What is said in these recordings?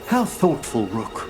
How thoughtful, Rook.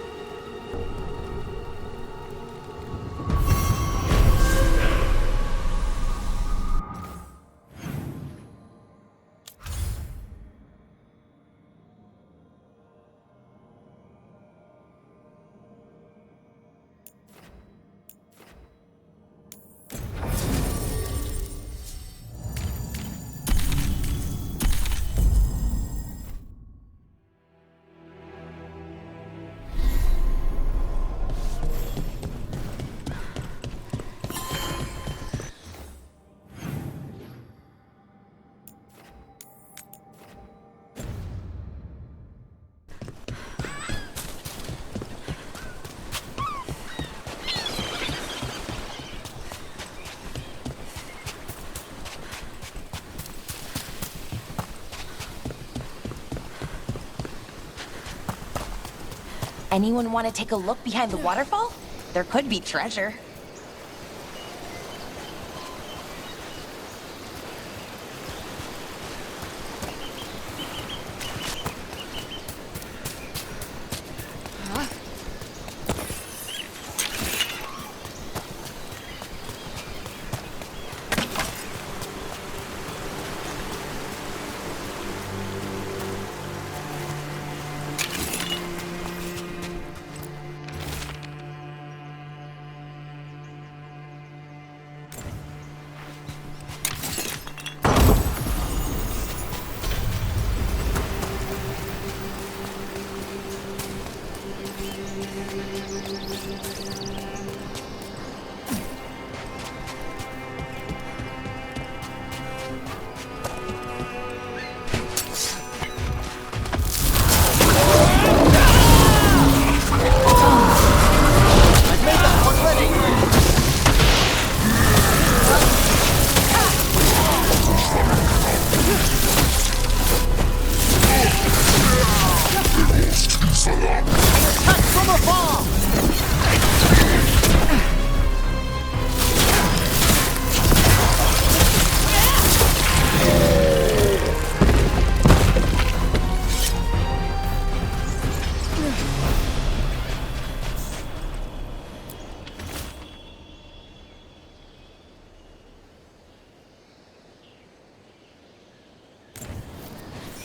Anyone want to take a look behind the waterfall? There could be treasure.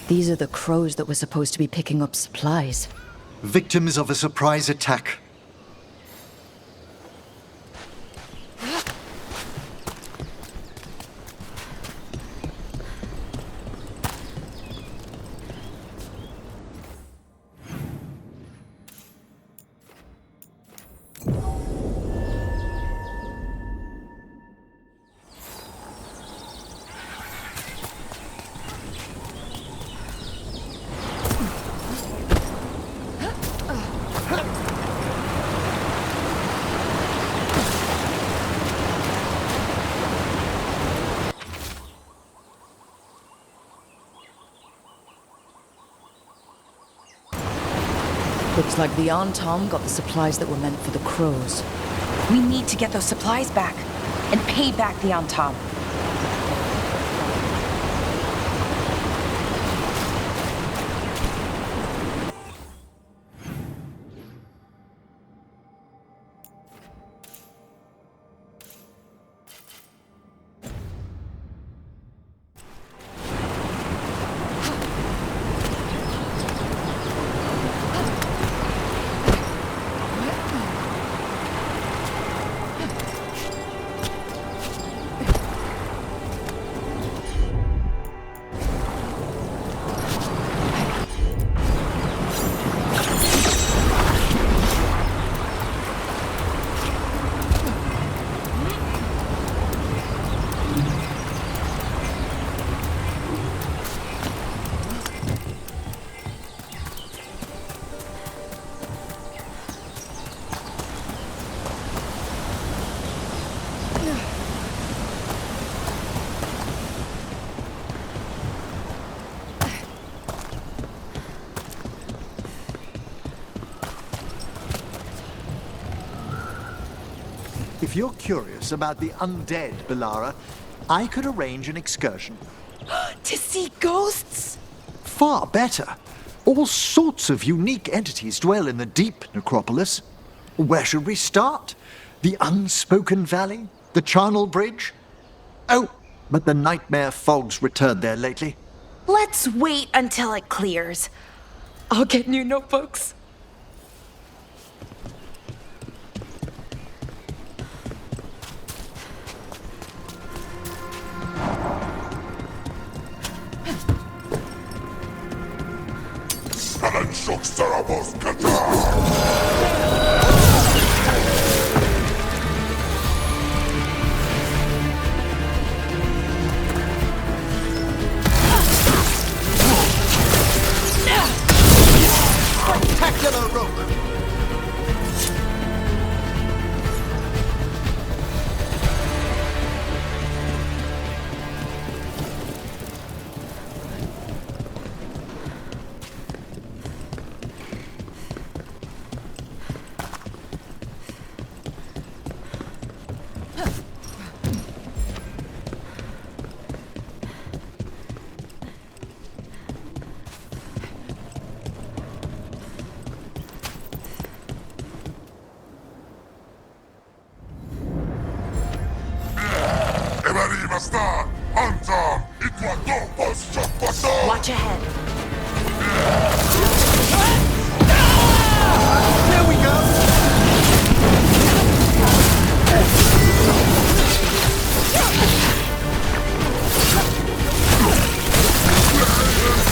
These are the crows that were supposed to be picking up supplies. Victims of a surprise attack. Looks like the Tom got the supplies that were meant for the crows. We need to get those supplies back and pay back the Tom. If you're curious about the undead, Belara, I could arrange an excursion. To see ghosts? Far better. All sorts of unique entities dwell in the deep necropolis. Where should we start? The Unspoken Valley? The Charnel Bridge? Oh, but the nightmare fog's returned there lately. Let's wait until it clears. I'll get new notebooks. Spectacular rope! Watch ahead. There we go!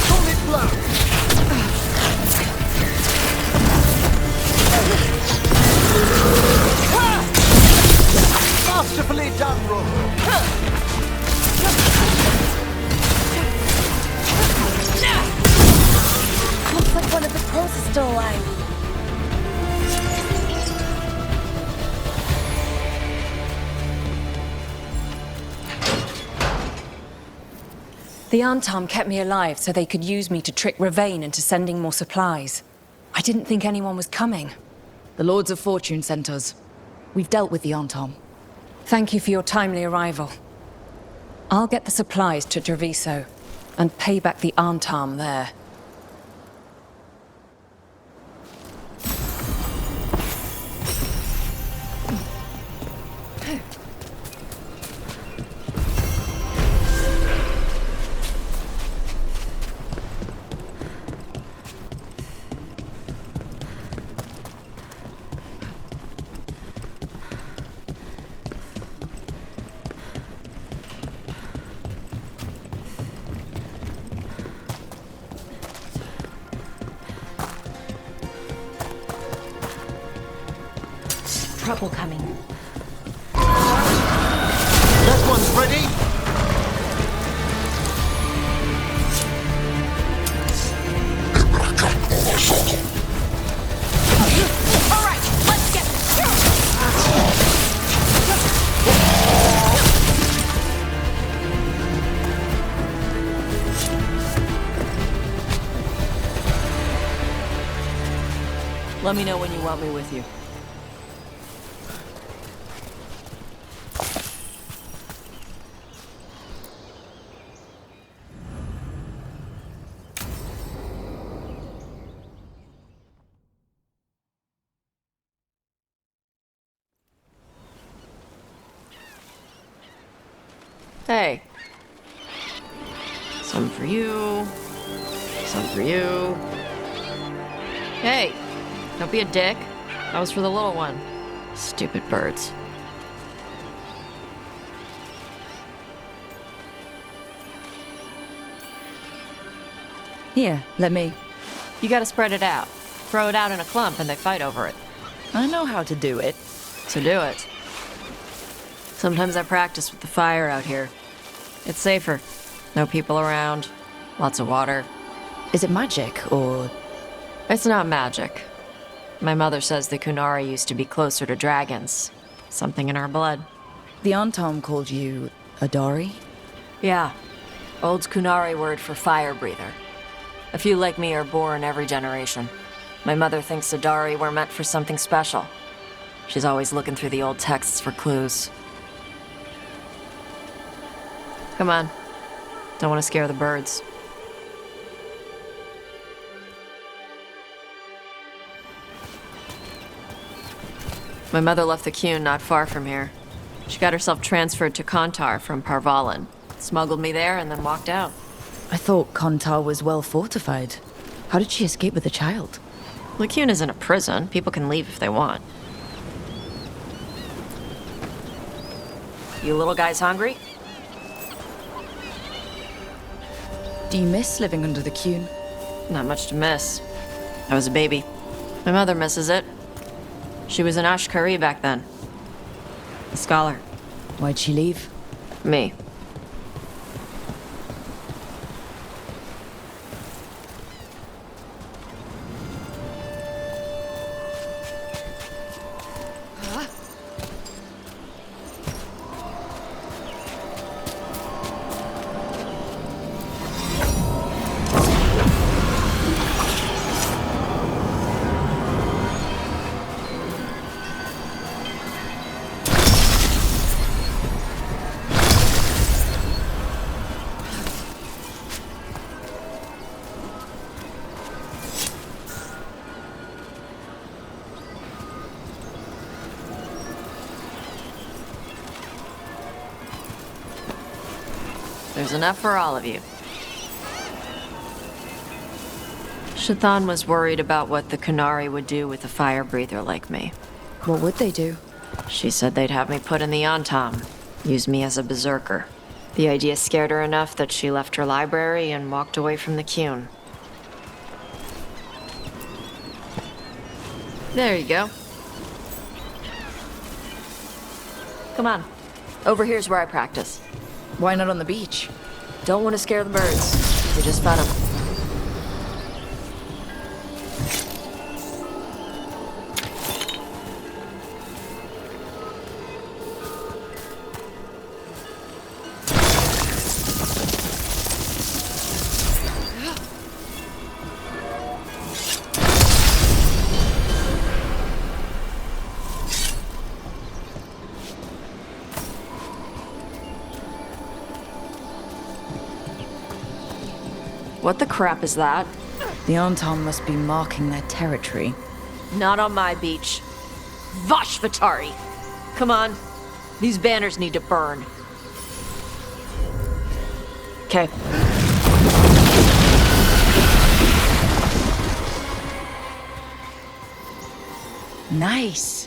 Solid blow! Masterfully done, Rook! Looks like one of the pros is still alive. The Antom kept me alive so they could use me to trick Ravane into sending more supplies. I didn't think anyone was coming. The Lords of Fortune sent us. We've dealt with the Antom. Thank you for your timely arrival. I'll get the supplies to Treviso and pay back the Antom there. Trouble coming. That one's ready! All right, let's get. Let me know when you want me with you. Hey. Some for you. Some for you. Hey, don't be a dick. That was for the little one. Stupid birds. Here, let me. You gotta spread it out. Throw it out in a clump and they fight over it. I know how to do it. So do it. Sometimes I practice with the fire out here. It's safer. No people around. Lots of water. Is it magic, or...? It's not magic. My mother says the Kunari used to be closer to dragons. Something in our blood. The Antom called you Adari? Yeah. Old Kunari word for fire breather. A few like me are born every generation. My mother thinks Adari were meant for something special. She's always looking through the old texts for clues. Come on. Don't want to scare the birds. My mother left the Kyun not far from here. She got herself transferred to Kontar from Parvalan. Smuggled me there and then walked out. I thought Kontar was well fortified. How did she escape with a child? Lycune isn't a prison. People can leave if they want. You little guys hungry? Do you miss living under the Kyun? Not much to miss. I was a baby. My mother misses it. She was an Ashkari back then. A scholar. Why'd she leave? Me. There's enough for all of you. Shathan was worried about what the Kunari would do with a fire breather like me. What would they do? She said they'd have me put in the Antam, use me as a berserker. The idea scared her enough that she left her library and walked away from the Kyun. There you go. Come on. Over here's where I practice. Why not on the beach? Don't want to scare the birds. We just fed them. What the crap is that? The Anton must be marking their territory. Not on my beach. Vashvatari! Come on. These banners need to burn. Okay. Nice.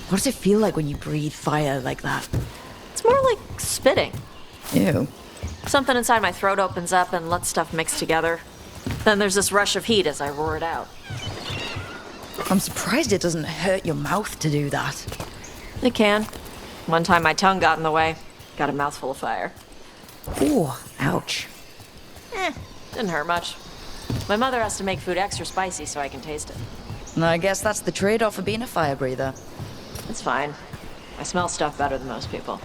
What does it feel like when you breathe fire like that? It's more like spitting. Ew. Something inside my throat opens up and lets stuff mix together. Then there's this rush of heat as I roar it out. I'm surprised it doesn't hurt your mouth to do that. It can. One time my tongue got in the way. Got a mouthful of fire. Ooh, ouch. Didn't hurt much. My mother has to make food extra spicy so I can taste it. I guess that's the trade-off of being a fire breather. It's fine. I smell stuff better than most people.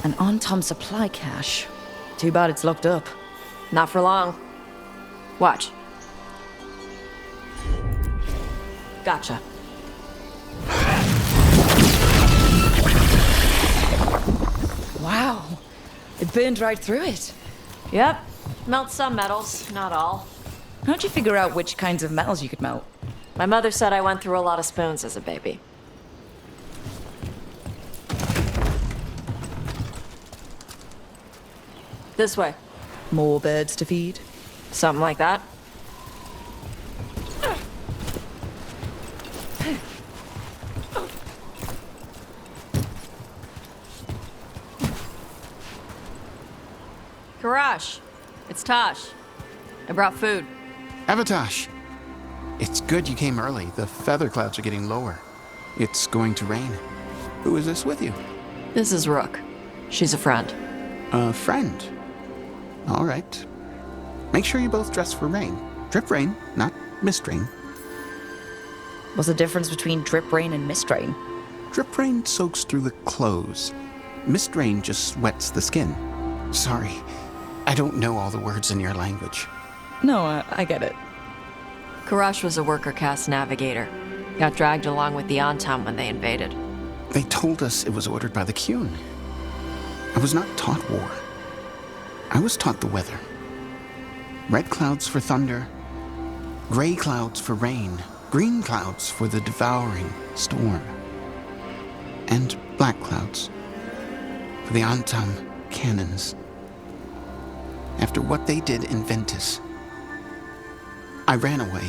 An on-Tom supply cache. Too bad it's locked up. Not for long. Watch. Gotcha. Wow. It burned right through it. Yep. Melt some metals, not all. How'd you figure out which kinds of metals you could melt? My mother said I went through a lot of spoons as a baby. This way. More birds to feed? Something like that. Karash, it's Tosh. I brought food. Avatosh! It's good you came early. The feather clouds are getting lower. It's going to rain. Who is this with you? This is Rook. She's a friend. A friend. All right. Make sure you both dress for rain. Drip rain, not mist rain. What's the difference between drip rain and mist rain? Drip rain soaks through the clothes. Mist rain just wets the skin. Sorry, I don't know all the words in your language. No, I get it. Karash was a worker caste navigator. Got dragged along with the Antam when they invaded. They told us it was ordered by the Qun. I was not taught war. I was taught the weather. Red clouds for thunder, gray clouds for rain, green clouds for the devouring storm, and black clouds for the Antam cannons. After what they did in Ventus, I ran away.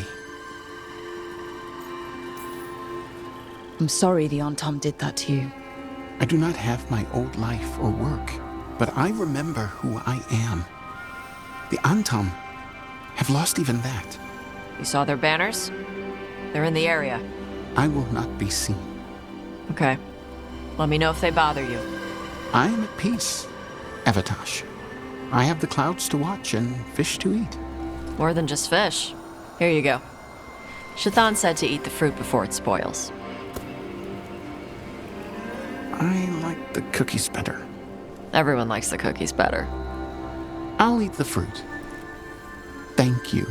I'm sorry the Antam did that to you. I do not have my old life or work, but I remember who I am. The Antam have lost even that. You saw their banners? They're in the area. I will not be seen. Okay. Let me know if they bother you. I am at peace, Evatash. I have the clouds to watch and fish to eat. More than just fish. Here you go. Shathan said to eat the fruit before it spoils. I like the cookies better. Everyone likes the cookies better. I'll eat the fruit. Thank you,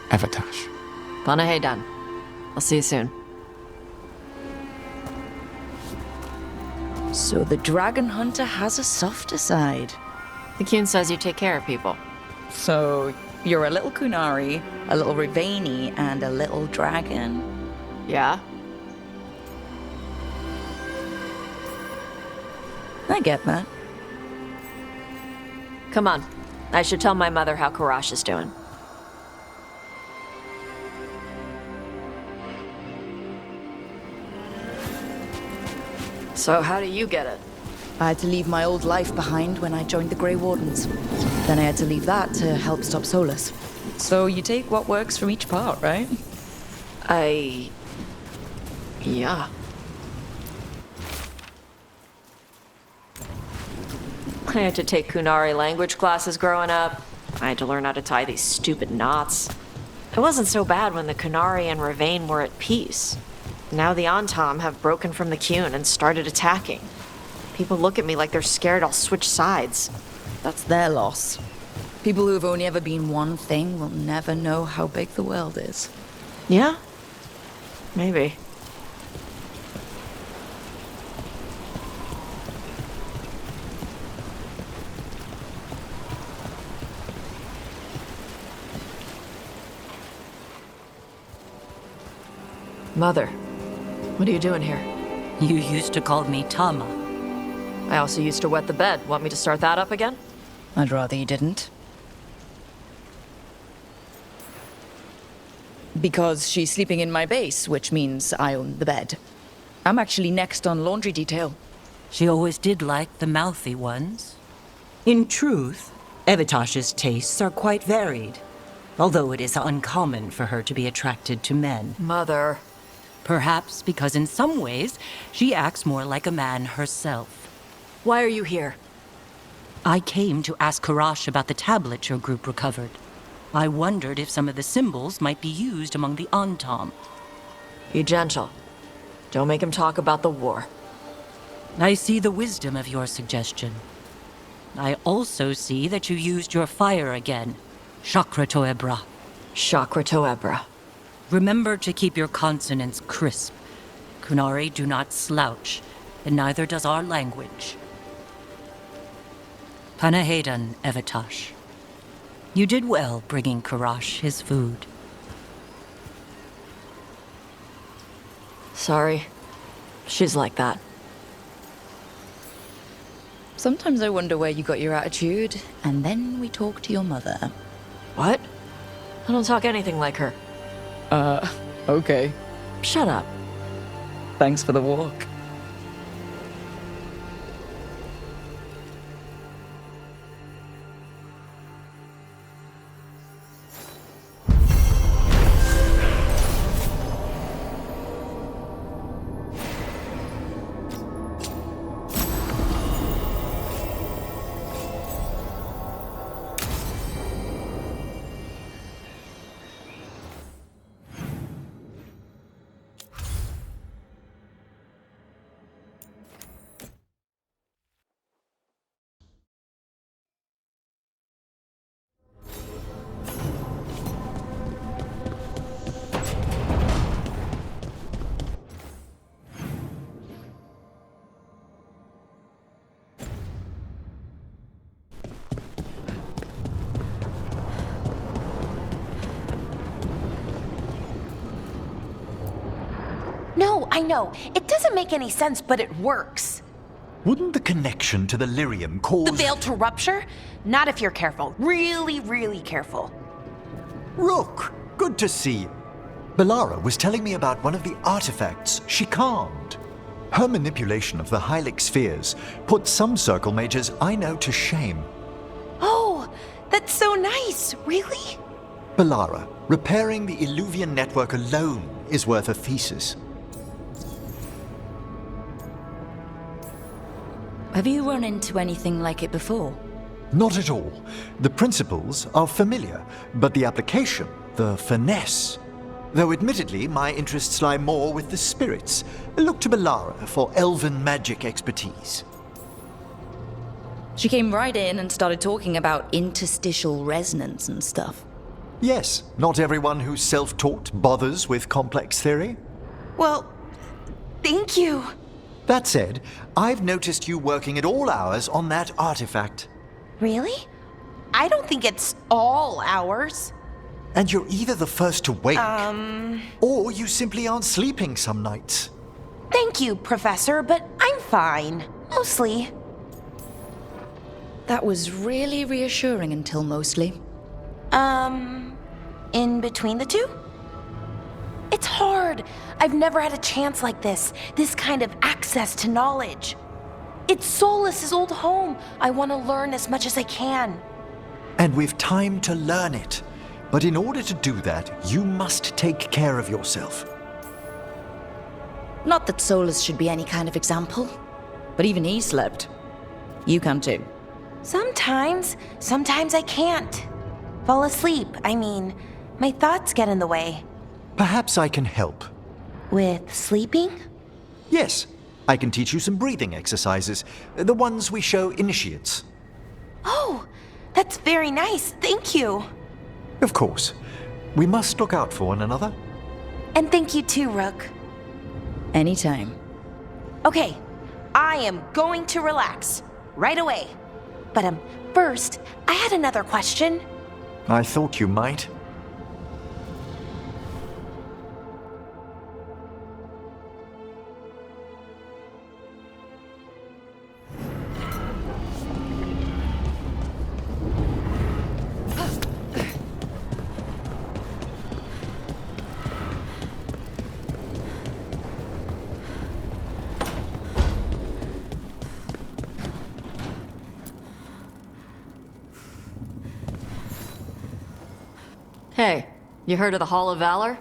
Evatash. Panaheydan. I'll see you soon. So the dragon hunter has a softer side. The Qun says you take care of people. So you're a little Kunari, a little Rivani, and a little dragon. Yeah? I get that. Come on. I should tell my mother how Karash is doing. So how do you get it? I had to leave my old life behind when I joined the Grey Wardens. Then I had to leave that to help stop Solus. So you take what works from each part, right? Yeah. I had to take Kunari language classes growing up. I had to learn how to tie these stupid knots. It wasn't so bad when the Kunari and Ravane were at peace. Now the Antam have broken from the Qun and started attacking. People look at me like they're scared I'll switch sides. That's their loss. People who have only ever been one thing will never know how big the world is. Yeah? Maybe. Mother, what are you doing here? You used to call me Tama. I also used to wet the bed. Want me to start that up again? I'd rather you didn't. Because she's sleeping in my base, which means I own the bed. I'm actually next on laundry detail. She always did like the mouthy ones. In truth, Evitash's tastes are quite varied, although it is uncommon for her to be attracted to men. Mother. Perhaps because in some ways, she acts more like a man herself. Why are you here? I came to ask Karash about the tablet your group recovered. I wondered if some of the symbols might be used among the Antam. Be gentle. Don't make him talk about the war. I see the wisdom of your suggestion. I also see that you used your fire again, Chakra Toebra. Chakra Toebra. Remember to keep your consonants crisp. Kunari do not slouch, and neither does our language. Panaheydan, Evitash. You did well bringing Karash his food. Sorry. She's like that. Sometimes I wonder where you got your attitude, and then we talk to your mother. What? I don't talk anything like her. Okay. Shut up. Thanks for the walk. I know. It doesn't make any sense, but it works. Wouldn't the connection to the lyrium cause... The veil to rupture? Not if you're careful. Really, really careful. Rook, good to see you. Belara was telling me about one of the artifacts she calmed. Her manipulation of the Hylic spheres put some circle mages I know to shame. Oh, that's so nice. Really? Belara, repairing the Illuvian network alone is worth a thesis. Have you run into anything like it before? Not at all. The principles are familiar, but the application, the finesse. Though admittedly, my interests lie more with the spirits. Look to Belara for elven magic expertise. She came right in and started talking about interstitial resonance and stuff. Yes, not everyone who's self-taught bothers with complex theory. Well, thank you. That said, I've noticed you working at all hours on that artifact. Really? I don't think it's all ours. And you're either the first to wake, or you simply aren't sleeping some nights. Thank you, Professor, but I'm fine. Mostly. That was really reassuring until mostly. In between the two? It's hard. I've never had a chance like this kind of access to knowledge. It's Solas's old home. I want to learn as much as I can. And we've time to learn it. But in order to do that, you must take care of yourself. Not that Solus should be any kind of example, but even he slept. You can too. Sometimes I can't. Fall asleep, I mean, my thoughts get in the way. Perhaps I can help. With sleeping? Yes, I can teach you some breathing exercises, the ones we show initiates. Oh, that's very nice, thank you. Of course. We must look out for one another. And thank you too, Rook. Anytime. Okay, I am going to relax right away. But first, I had another question. I thought you might. Hey, you heard of the Hall of Valor?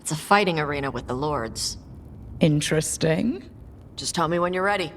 It's a fighting arena with the lords. Interesting. Just tell me when you're ready.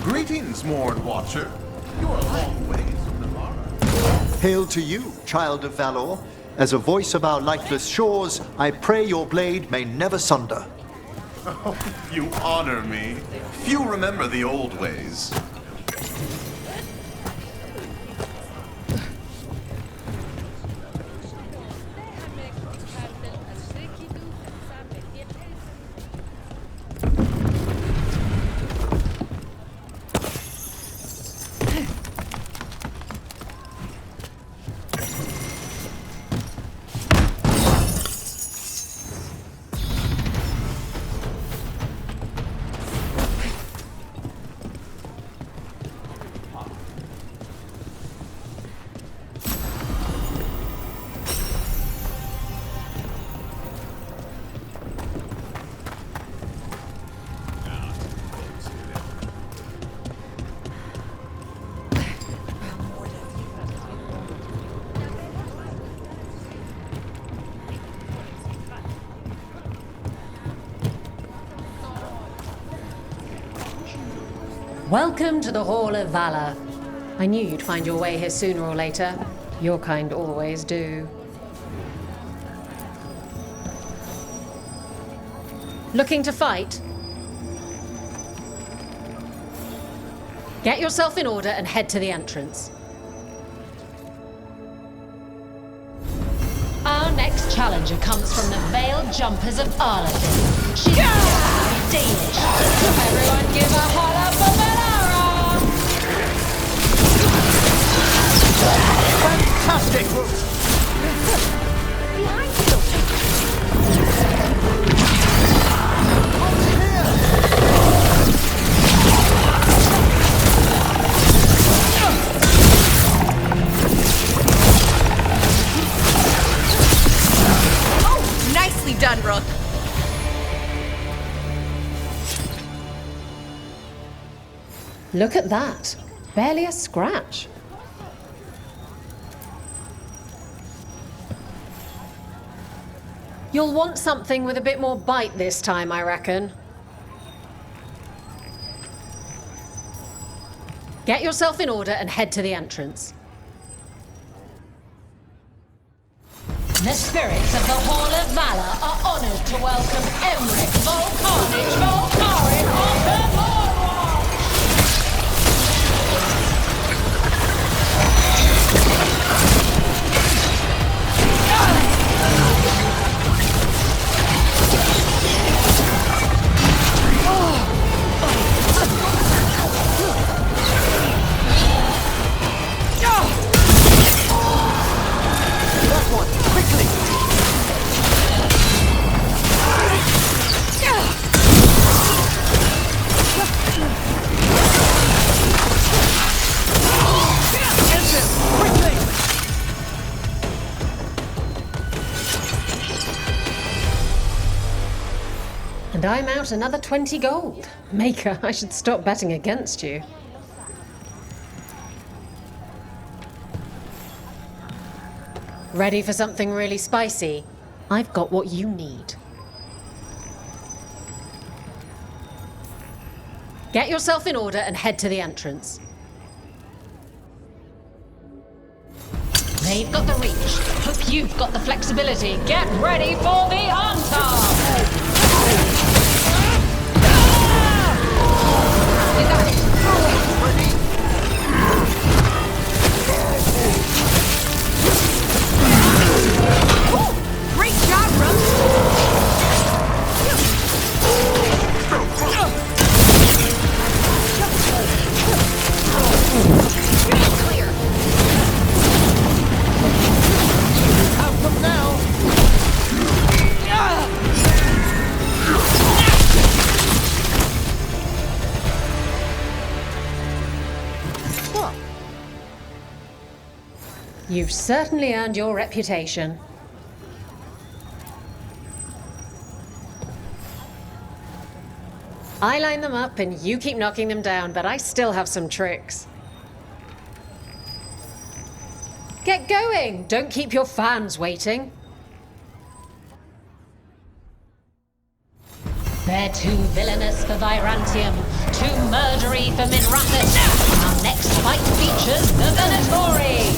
Greetings, Moored Watcher. You are a long ways from Navarra. Hail to you, child of Valor. As a voice of our lightless shores, I pray your blade may never sunder. Oh, you honor me. Few remember the old ways. Welcome to the Hall of Valor. I knew you'd find your way here sooner or later. Your kind always do. Looking to fight? Get yourself in order and head to the entrance. Our next challenger comes from the Veiled Jumpers of Arlington. She's Danish. Everyone give a holler for Valara! Fantastic! Behind you! Oh, nicely done, Rook. Look at that. Barely a scratch. You'll want something with a bit more bite this time, I reckon. Get yourself in order and head to the entrance. The spirits of the Hall of Valor are honored to welcome Emmerich Volcarnage Volcarin of the Boardwalk! And I'm out another 20 gold. Maker, I should stop betting against you. Ready for something really spicy? I've got what you need. Get yourself in order and head to the entrance. They've got the reach. Hope you've got the flexibility. Get ready for the on-time! You got it. Ooh, great job, Rook. Clear. Have them now! You've certainly earned your reputation. I line them up and you keep knocking them down, but I still have some tricks. Get going! Don't keep your fans waiting. They're too villainous for Virantium, too murdery for Minrathus. Our next fight features the Venatori!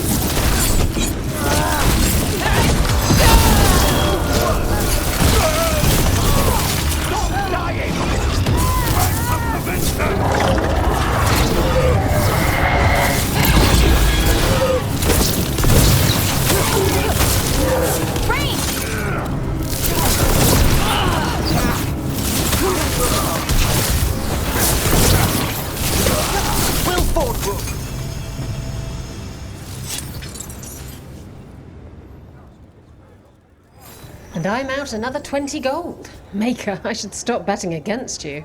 And I'm out another 20 gold. Maker, I should stop betting against you.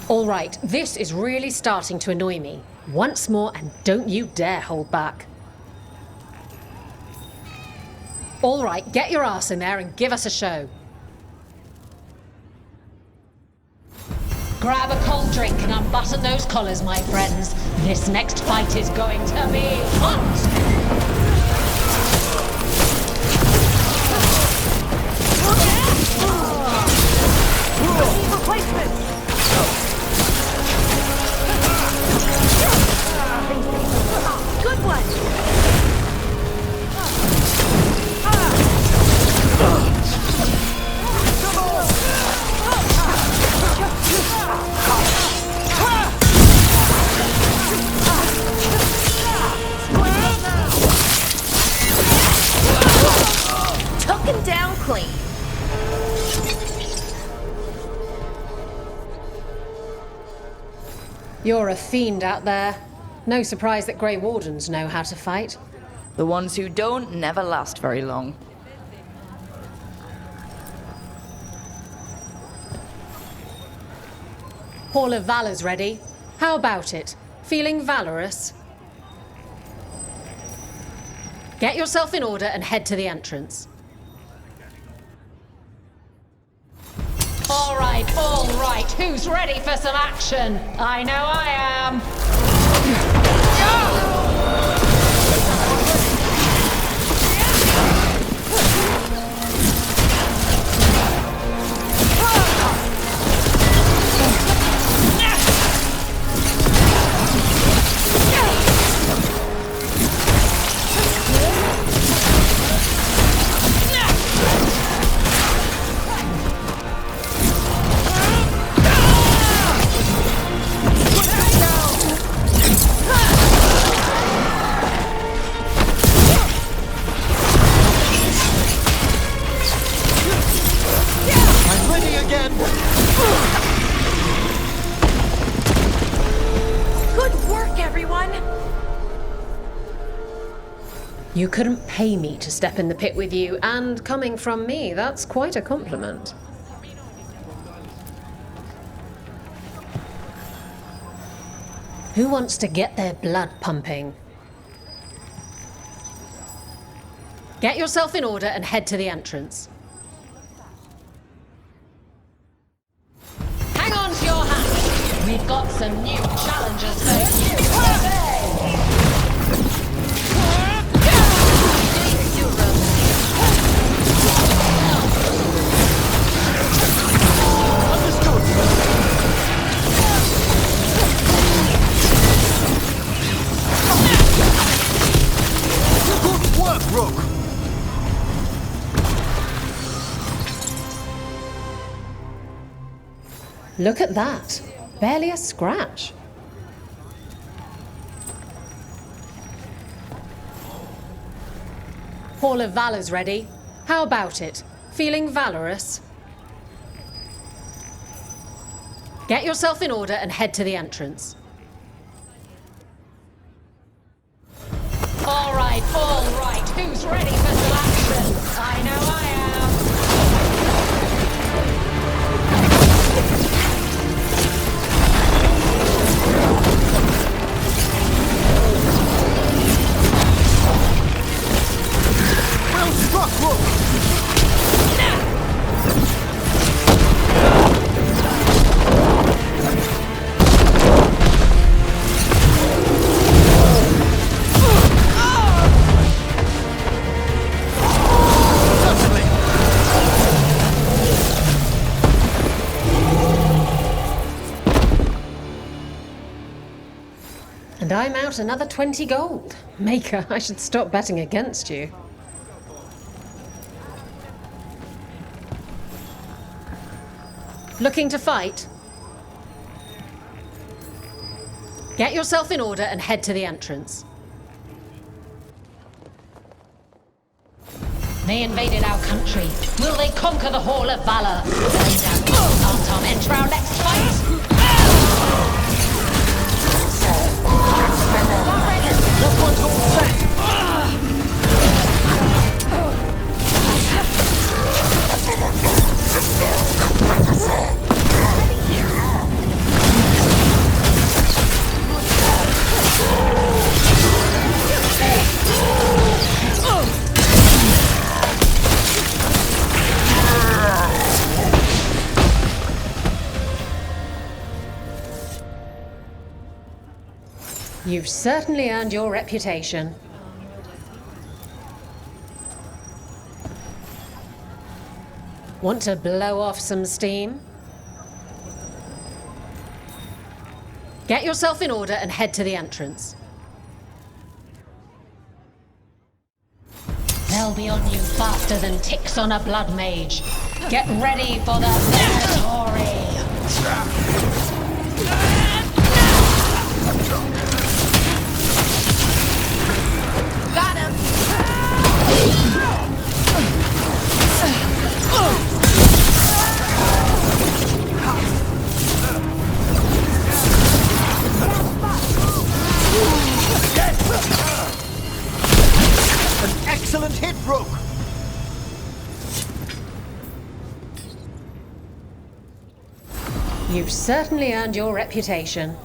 All right, this is really starting to annoy me. Once more, and don't you dare hold back. All right, get your ass in there and give us a show. Grab a cold drink and unbutton those collars, my friends. This next fight is going to be hot! clean. You're a fiend out there. No surprise that Grey Wardens know how to fight. The ones who don't never last very long. Hall of Valor's ready. How about it? Feeling valorous? Get yourself in order and head to the entrance. All right. Who's ready for some action? I know I am. I'm ready again! Good work, everyone! You couldn't pay me to step in the pit with you, and coming from me, that's quite a compliment. Who wants to get their blood pumping? Get yourself in order and head to the entrance. Hang on to your hats! We've got some new challengers for you! Good work, Rook! Look at that. Barely a scratch. Hall of Valor's ready. How about it? Feeling valorous? Get yourself in order and head to the entrance. All right. Who's ready for some action? I know I am. Well struck, Rook! Certainly! And I'm out another 20 gold. Maker, I should stop betting against you. Looking to fight? Get yourself in order and head to the entrance. They invaded our country. Will they conquer the Hall of Valor? Lay down. Arm enter our next fight. That one's all set! You've certainly earned your reputation. Want to blow off some steam? Get yourself in order and head to the entrance. They'll be on you faster than ticks on a blood mage. Get ready for the victory! Got him! Rook! You've certainly earned your reputation.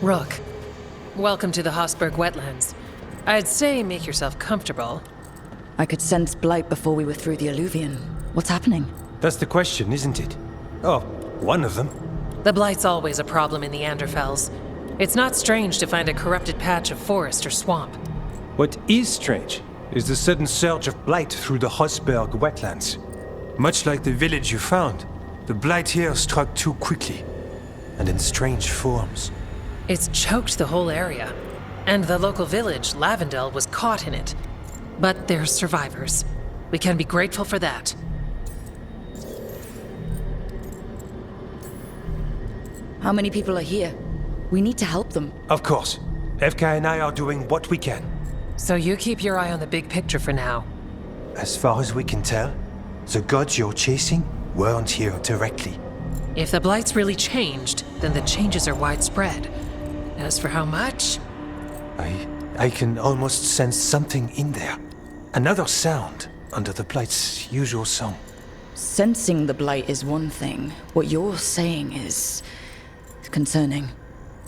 Rook, welcome to the Hosberg wetlands. I'd say make yourself comfortable. I could sense blight before we were through the alluvion. What's happening? That's the question, isn't it? Oh, one of them. The blight's always a problem in the Anderfels. It's not strange to find a corrupted patch of forest or swamp. What is strange is the sudden surge of blight through the Hosberg wetlands. Much like the village you found, the blight here struck too quickly, and in strange forms. It's choked the whole area, and the local village, Lavendel, was caught in it. But they're survivors. We can be grateful for that. How many people are here? We need to help them. Of course. Evka and I are doing what we can. So you keep your eye on the big picture for now. As far as we can tell, the gods you're chasing weren't here directly. If the blight's really changed, then the changes are widespread. As for how much? I can almost sense something in there. Another sound under the blight's usual song. Sensing the blight is one thing. What you're saying is concerning.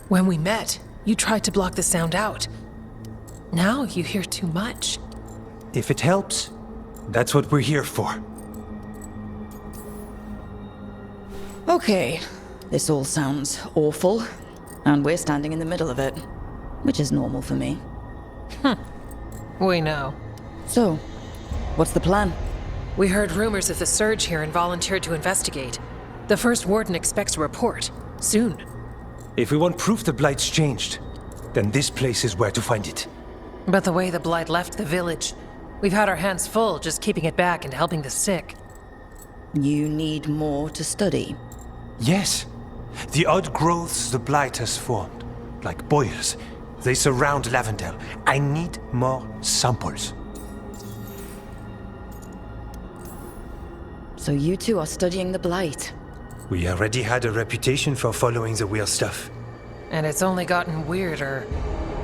When we met, you tried to block the sound out. Now you hear too much. If it helps, that's what we're here for. Okay, this all sounds awful, and we're standing in the middle of it, which is normal for me. We know. So, what's the plan? We heard rumors of the surge here and volunteered to investigate. The first warden expects a report. Soon. If we want proof the blight's changed, then this place is where to find it. But the way the blight left the village, we've had our hands full just keeping it back and helping the sick. You need more to study. Yes. The odd growths the blight has formed, like boils, they surround Lavendel. I need more samples. So you two are studying the blight. We already had a reputation for following the weird stuff. And it's only gotten weirder.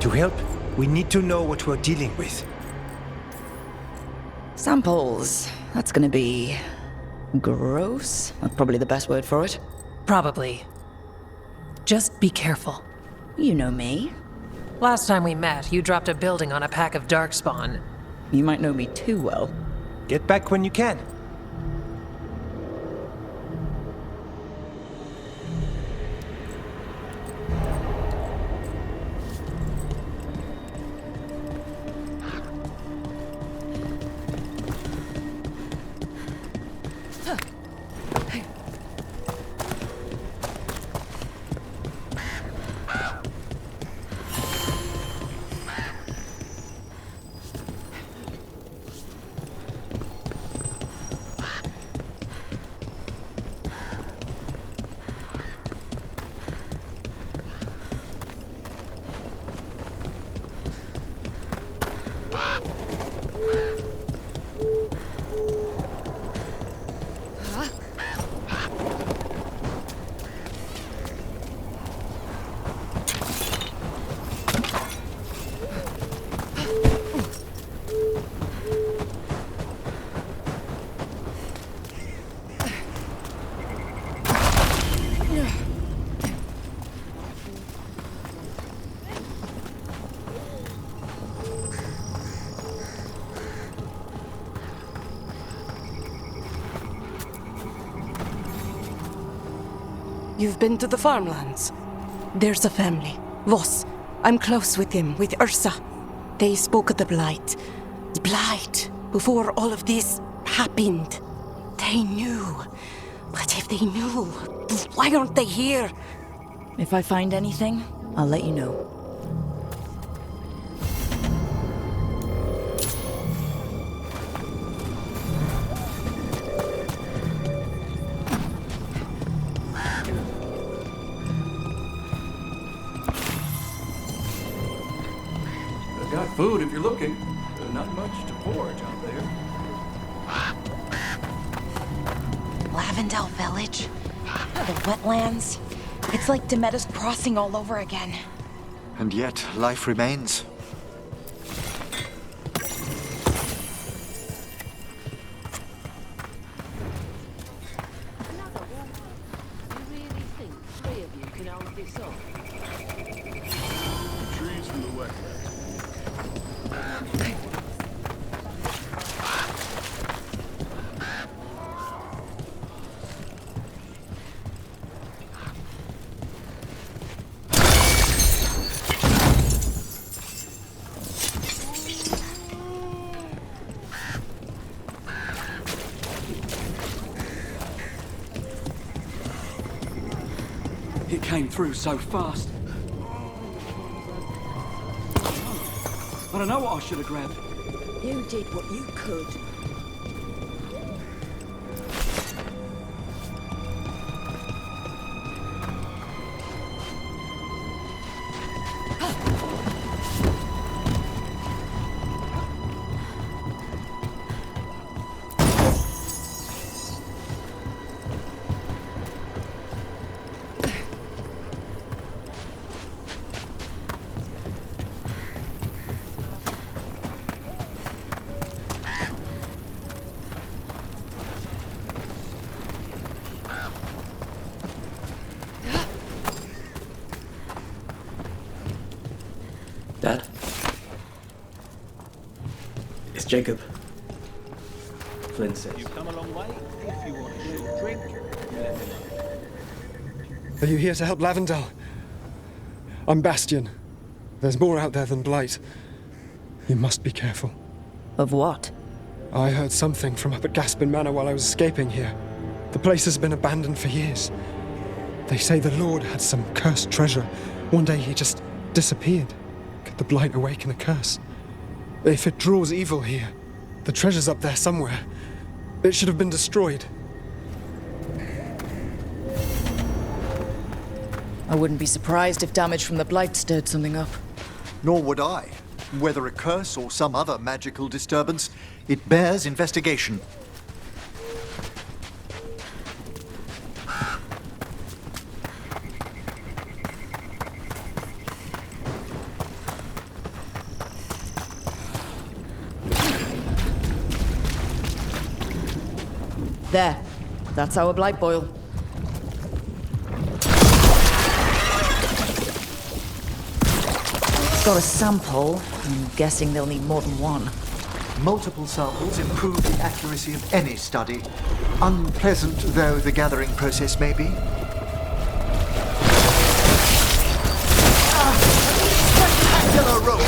To help, we need to know what we're dealing with. Samples. That's gonna be gross. That's probably the best word for it. Probably. Just be careful. You know me. Last time we met, you dropped a building on a pack of darkspawn. You might know me too well. Get back when you can. You've been to the farmlands? There's a family. Voss. I'm close with him, with Ursa. They spoke of the Blight. Blight. Before all of this happened. They knew. But if they knew, why aren't they here? If I find anything, I'll let you know. I've got food if you're looking. There's not much to forage out there. Lavendel Village? The wetlands? It's like Demeter's Crossing all over again. And yet, life remains. Trees from the wetlands. It came through so fast. I don't know what I should have grabbed. You did what you could. Dad? It's Jacob. Flynn says. You've come a long way. If you want a short drink, let me know. Are you here to help Lavendel? I'm Bastion. There's more out there than Blight. You must be careful. Of what? I heard something from up at Gaspin Manor while I was escaping here. The place has been abandoned for years. They say the Lord had some cursed treasure. One day he just disappeared. Could the Blight awaken a curse? If it draws evil here, the treasure's up there somewhere. It should have been destroyed. I wouldn't be surprised if damage from the Blight stirred something up. Nor would I. Whether a curse or some other magical disturbance, it bears investigation. There. That's our Blight boil. Got a sample. I'm guessing they'll need more than one. Multiple samples improve the accuracy of any study, unpleasant though the gathering process may be. Spectacular rope!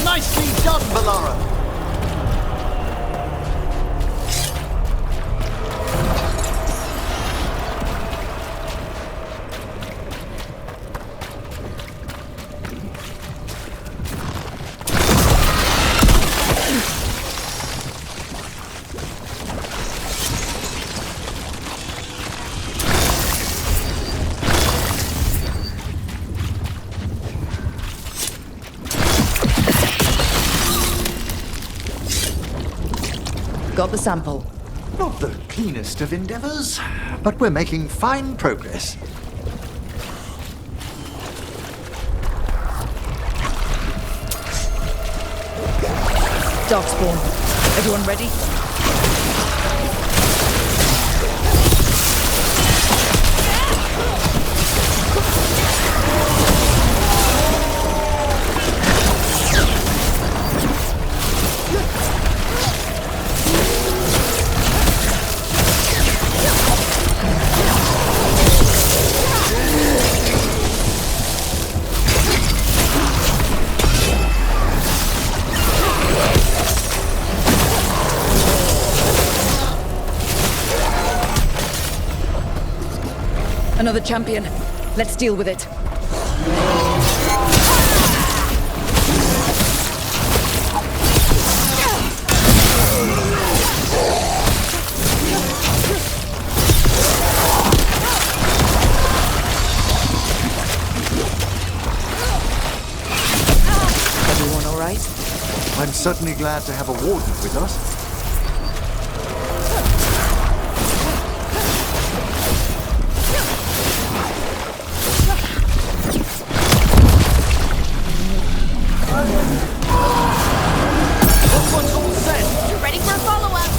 Nicely done, Valara! Got the sample. Not the cleanest of endeavors, but we're making fine progress. Darkspawn. Everyone ready? Another champion. Let's deal with it. Everyone all right? I'm certainly glad to have a warden with us. Ready for a follow-up?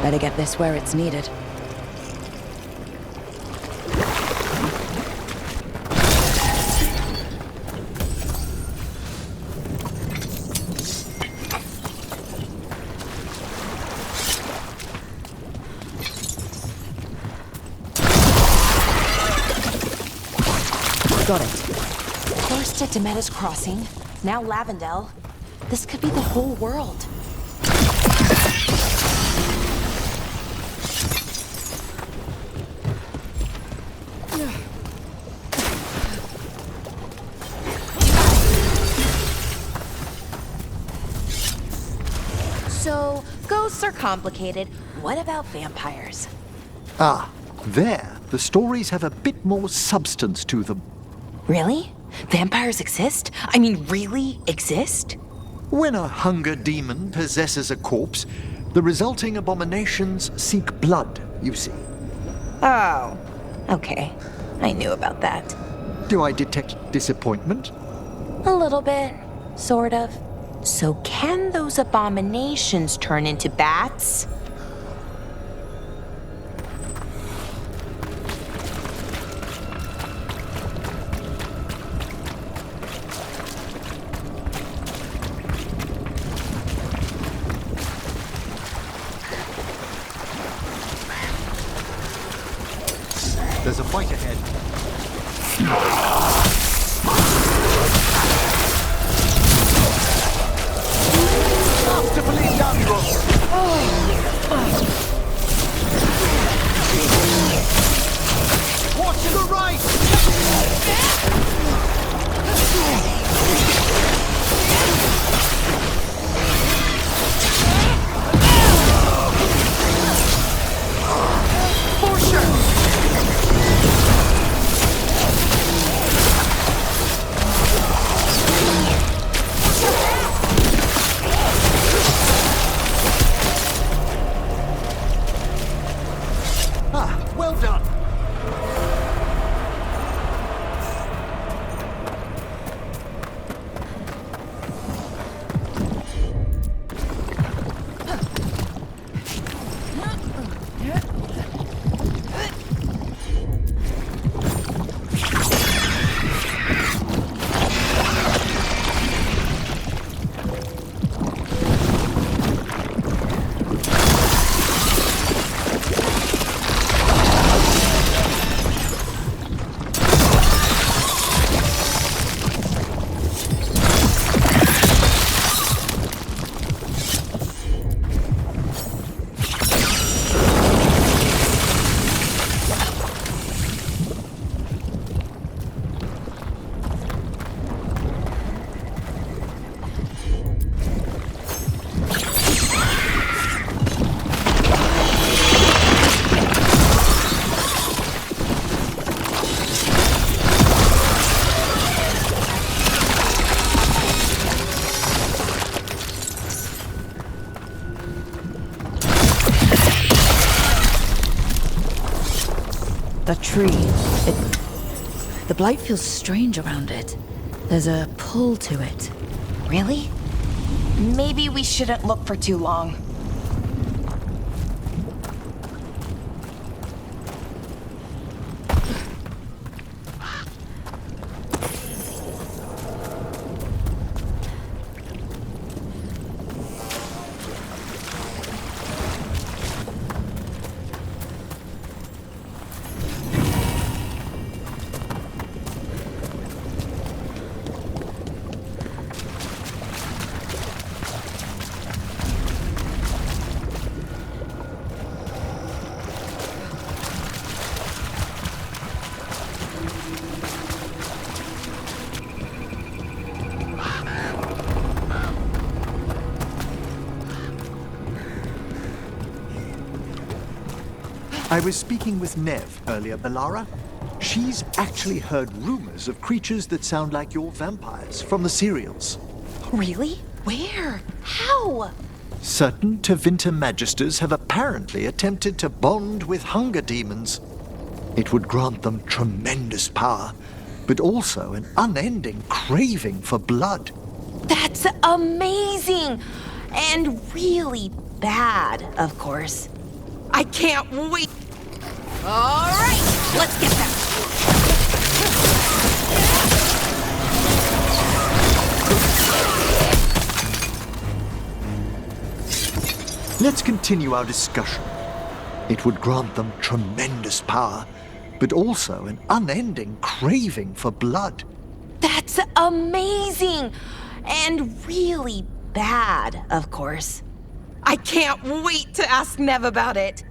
Better get this where it's needed. Got it. First at Demetta's Crossing, now Lavendel. This could be the whole world. So, ghosts are complicated. What about vampires? Ah, there. The stories have a bit more substance to them. Really? Vampires exist? I mean, really exist? When a hunger demon possesses a corpse, the resulting abominations seek blood, you see. Oh, okay. I knew about that. Do I detect disappointment? A little bit, sort of. So can those abominations turn into bats? There's a fight ahead. Wonderfully done, Rook. Watch to the right! For sure. Ah, well done. That tree, the blight feels strange around it. There's a pull to it. Really? Maybe we shouldn't look for too long. I was speaking with Nev earlier, Belara. She's actually heard rumors of creatures that sound like your vampires from the serials. Really? Where? How? Certain Tevinter magisters have apparently attempted to bond with hunger demons. It would grant them tremendous power, but also an unending craving for blood. That's amazing! And really bad, of course. I can't wait. All right, let's get that. Let's continue our discussion. It would grant them tremendous power, but also an unending craving for blood. That's amazing! And really bad, of course. I can't wait to ask Nev about it.